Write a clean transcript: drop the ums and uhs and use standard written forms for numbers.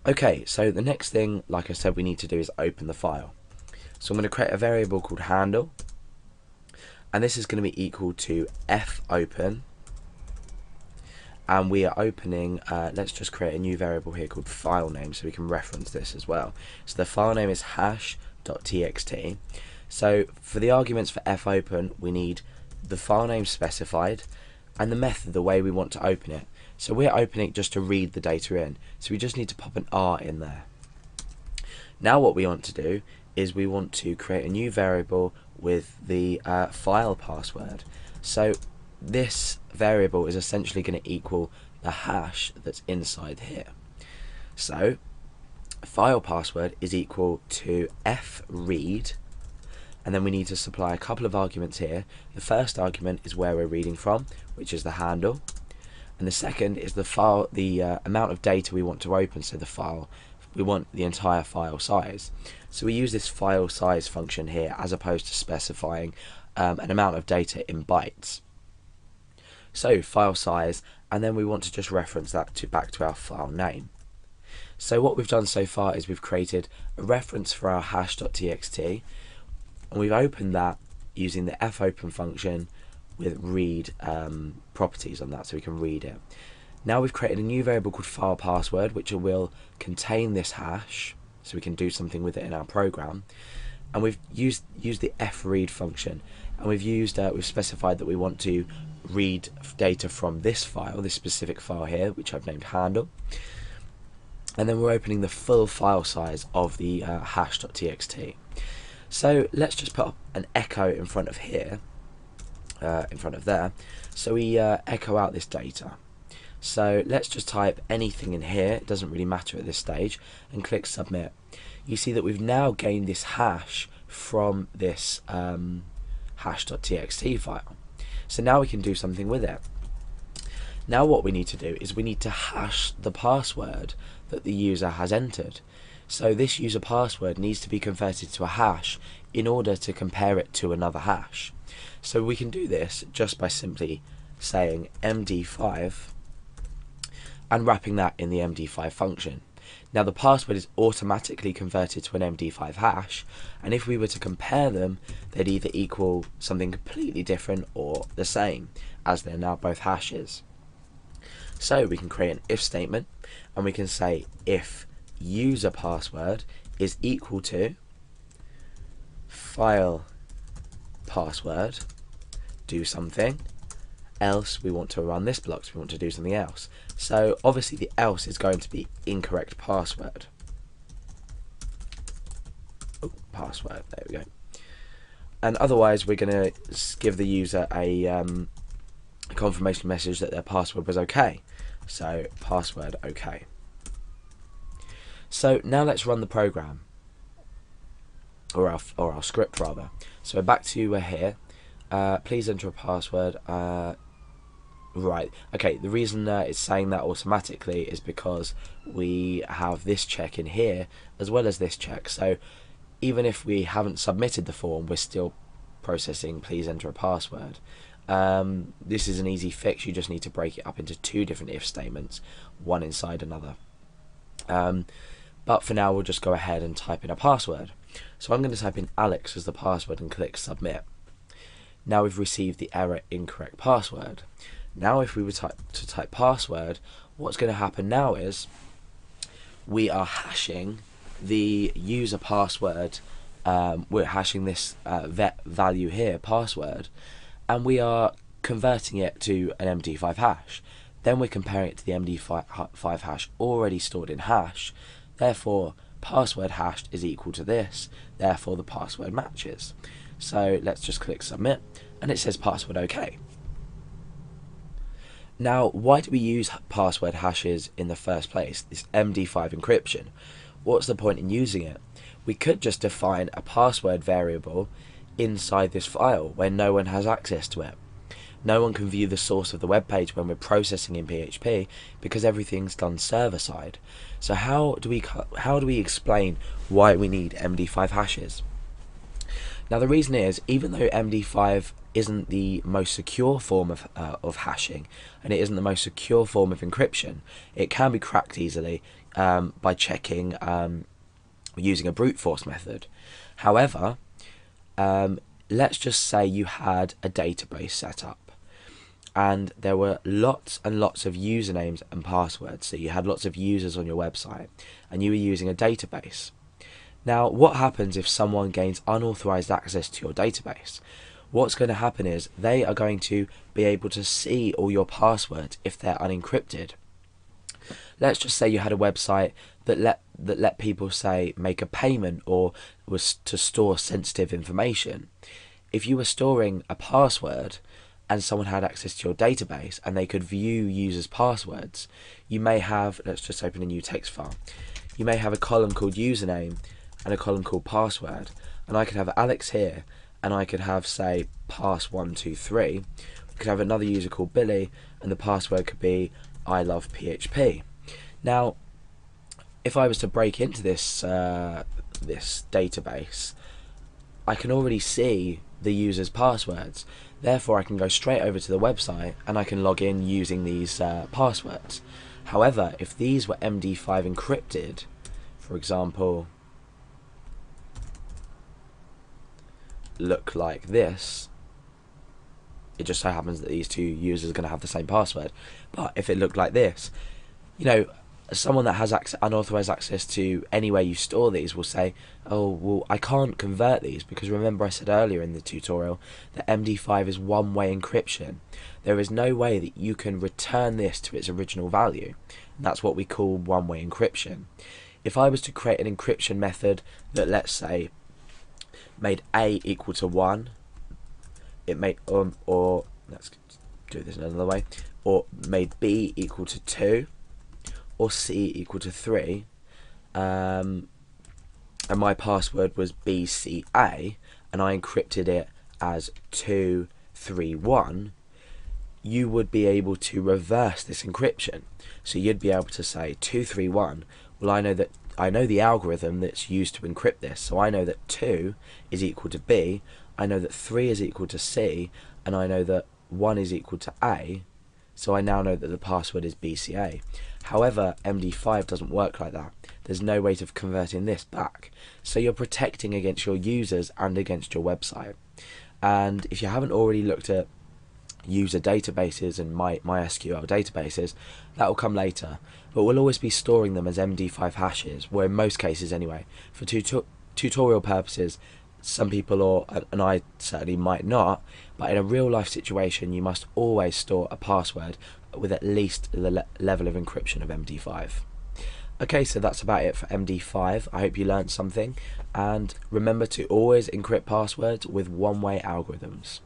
Okay, so the next thing, like I said, we need to do is open the file. So I'm going to create a variable called handle, and this is going to be equal to fopen, and we are opening, let's just create a new variable here called file name so we can reference this as well. So the file name is hash.txt. So for the arguments for fopen, we need the file name specified and the method, the way we want to open it. So we're opening it just to read the data in, so we just need to pop an R in there. Now what we want to do is we want to create a new variable with the file password. So this variable is essentially going to equal the hash that's inside here. So file password is equal to fread, and then we need to supply a couple of arguments here. The first argument is where we're reading from, which is the handle, and the second is the file, the amount of data we want to open. So the file, we want the entire file size. So we use this file size function here as opposed to specifying an amount of data in bytes. So file size, and then we want to just reference that back to our file name. So what we've done so far is we've created a reference for our hash.txt, and we've opened that using the fopen function with read properties on that, so we can read it. Now we've created a new variable called file password, which will contain this hash, so we can do something with it in our program. And we've used the fread function, and we've specified that we want to read data from this file, this specific file here, which I've named handle. And then we're opening the full file size of the hash.txt. So let's just put an echo in front of here, in front of there, so we echo out this data. So let's just type anything in here, it doesn't really matter at this stage, and click submit. You see that we've now gained this hash from this hash.txt file. So now we can do something with it. Now what we need to do is we need to hash the password that the user has entered. So this user password needs to be converted to a hash in order to compare it to another hash. So we can do this just by simply saying MD5 and wrapping that in the MD5 function. Now the password is automatically converted to an MD5 hash, and if we were to compare them, they'd either equal something completely different or the same, as they're now both hashes. So we can create an if statement, and we can say if user password is equal to file password, do something, else we want to run this block, so we want to do something else. So obviously the else is going to be incorrect password. Oh, password, there we go. And otherwise we're going to give the user a confirmation message that their password was okay. So password okay. So now let's run the program, or our script rather. So back to here. Please enter a password. Right, okay, the reason it's saying that automatically is because we have this check in here as well as this check. So even if we haven't submitted the form, we're still processing please enter a password. This is an easy fix. You just need to break it up into two different if statements, one inside another. But for now we'll just go ahead and type in a password. So I'm going to type in Alex as the password and click submit. Now we've received the error incorrect password. Now if we were to type password, what's going to happen now is we are hashing the user password, we're hashing this value here, password, and we are converting it to an MD5 hash. Then we're comparing it to the MD5 hash already stored in hash. Therefore password hashed is equal to this, therefore the password matches. So let's just click submit, and it says password okay. Now, why do we use password hashes in the first place, this MD5 encryption? What's the point in using it? We could just define a password variable inside this file where no one has access to it. No one can view the source of the web page when we're processing in PHP because everything's done server side. So how do we explain why we need MD5 hashes? Now the reason is, even though MD5 isn't the most secure form of hashing, and it isn't the most secure form of encryption, it can be cracked easily by checking using a brute force method. However, let's just say you had a database set up and there were lots and lots of usernames and passwords. So you had lots of users on your website and you were using a database. Now, what happens if someone gains unauthorized access to your database? What's going to happen is they are going to be able to see all your passwords if they're unencrypted. Let's just say you had a website that let people, say, make a payment or was to store sensitive information. If you were storing a password and someone had access to your database and they could view users' passwords, you may have, let's just open a new text file, you may have a column called username and a column called password, and I could have Alex here and I could have, say, pass123. We could have another user called Billy and the password could be I love PHP. Now, if I was to break into this this database, I can already see the user's passwords. Therefore, I can go straight over to the website and I can log in using these passwords. However, if these were MD5 encrypted, for example, look like this, it just so happens that these two users are going to have the same password. But if it looked like this, you know, someone that has unauthorized access to anywhere you store these will say, oh, well, I can't convert these because remember I said earlier in the tutorial that MD5 is one-way encryption. There is no way that you can return this to its original value. And that's what we call one-way encryption. If I was to create an encryption method that, let's say, made A equal to 1, it made, or let's do this another way, or made B equal to 2, or C equal to 3, and my password was BCA, and I encrypted it as 231, you would be able to reverse this encryption. So you'd be able to say 231, well, I know the algorithm that's used to encrypt this, so I know that 2 is equal to B, I know that 3 is equal to C, and I know that 1 is equal to A, so I now know that the password is BCA. However, MD5 doesn't work like that. There's no way of converting this back. So you're protecting against your users and against your website. And if you haven't already looked at user databases and MySQL databases, that will come later. But we'll always be storing them as MD5 hashes, or in most cases anyway. For tutorial purposes, some people, and I certainly might not, but in a real life situation you must always store a password with at least the level of encryption of MD5. Okay, so that's about it for MD5. I hope you learned something, and remember to always encrypt passwords with one-way algorithms.